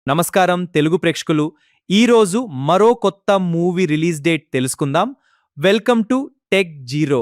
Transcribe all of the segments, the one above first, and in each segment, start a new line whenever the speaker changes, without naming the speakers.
నమస్కారం తెలుగు ప్రేక్షకులు. ఈరోజు మరో కొత్త మూవీ రిలీజ్ డేట్ తెలుసుకుందాం. Welcome to tech zero.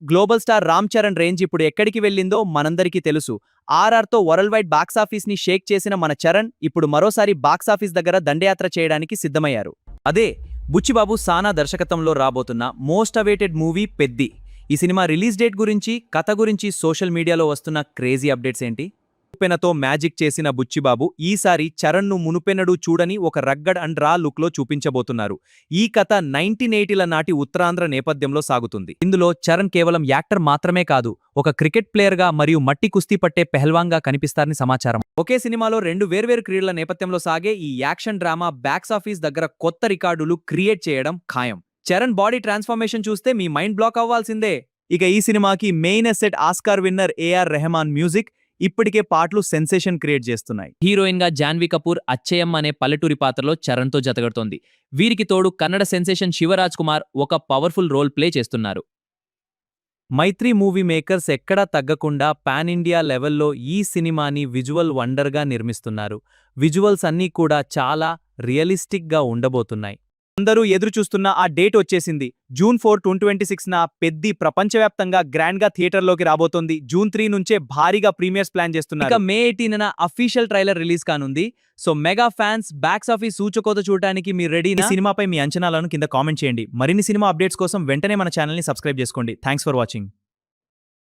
Global star Ram Charan range ఇప్పుడు ఎక్కడికి వెళ్ళిందో మనందరికీ తెలుసు. ఆర్ఆర్తో వరల్డ్ వైడ్ బాక్సాఫీస్ ని షేక్ చేసిన మన చరణ్ ఇప్పుడు మరోసారి బాక్సాఫీస్ దగ్గర దండయాత్ర చేయడానికి సిద్ధమయ్యారు. అదే బుచ్చిబాబు సానా దర్శకత్వంలో రాబోతున్న మోస్ట్ అవైటెడ్ మూవీ పెద్ది. ఈ సినిమా రిలీజ్ డేట్ గురించి, కథ గురించి సోషల్ మీడియాలో వస్తున్న క్రేజీ అప్డేట్స్ ఏంటి? మునుపెనతో మ్యాజిక్ చేసిన బుచ్చిబాబు ఈసారి చరణ్ను మునుపెన్నడూ చూడని ఒక రగ్గడ్ అండ్ రా లుక్లో చూపించబోతున్నారు. ఈ కథ 1980ల నాటి ఉత్తరాంధ్ర నేపథ్యంలో సాగుతుంది. ఇందులో చరణ్ కేవలం యాక్టర్ మాత్రమే కాదు, ఒక క్రికెట్ ప్లేయర్గా మరియు మట్టి కుస్తీ పట్టే పెహల్వాంగా కనిపిస్తారని సమాచారం. ఒకే సినిమాలో రెండు వేర్వేరు క్రీడల నేపథ్యంలో సాగే ఈ యాక్షన్ డ్రామా బాక్సాఫీస్ దగ్గర కొత్త రికార్డులు క్రియేట్ చేయడం ఖాయం. చరణ్ బాడీ ట్రాన్స్ఫర్మేషన్ చూస్తే మీ మైండ్ బ్లాక్ అవ్వాల్సిందే. ఇక ఈ సినిమాకి main asset Oscar winner A R Rahman music. ఇప్పటికే పాటలు సెన్సేషన్ క్రియేట్ చేస్తున్నాయి. హీరోయిన్ గా జాన్వీ కపూర్ అచ్చయమ్మ అనే పల్లెటూరి పాత్రలో చరణ్ తో జతగడుతోంది. వీరికి తోడు కన్నడ సెన్సేషన్ శివరాజ్ కుమార్ ఒక పవర్ఫుల్ రోల్ ప్లే చేస్తున్నారు. మైత్రి మూవీ మేకర్స్ ఎక్కడా తగ్గకుండా పాన్ ఇండియా లెవెల్లో ఈ సినిమాని విజువల్ వండర్గా నిర్మిస్తున్నారు. విజువల్స్ అన్నీ కూడా చాలా రియలిస్టిక్ గా ఉండబోతున్నాయి. అందరూ ఎదురుచూస్తున్న ఆ డేట్ వచ్చేసింది. జూన్ 4, 2026న పెద్ది ప్రపంచవ్యాప్తంగా గ్రాండ్ గా థియేటర్లోకి రాబోతోంది. జూన్ 3 నుంచే భారీగా ప్రీమియర్స్ ప్లాన్ చేస్తున్నారు. ఇక మే 18న అఫీషియల్ ట్రైలర్ రిలీజ్ కానుంది. సో మెగా ఫ్యాన్స్ బాక్సాఫీస్ సూచకోత చూడడానికి మీరు రెడీ? ఈ సినిమాపై మీ అంచనాలను కింద కామెంట్ చేయండి. మరిన్ని సినిమా అప్డేట్స్ కోసం వెంటనే మన ఛానల్ని సబ్స్క్రైబ్ చేసుకోండి. Thanks for watching.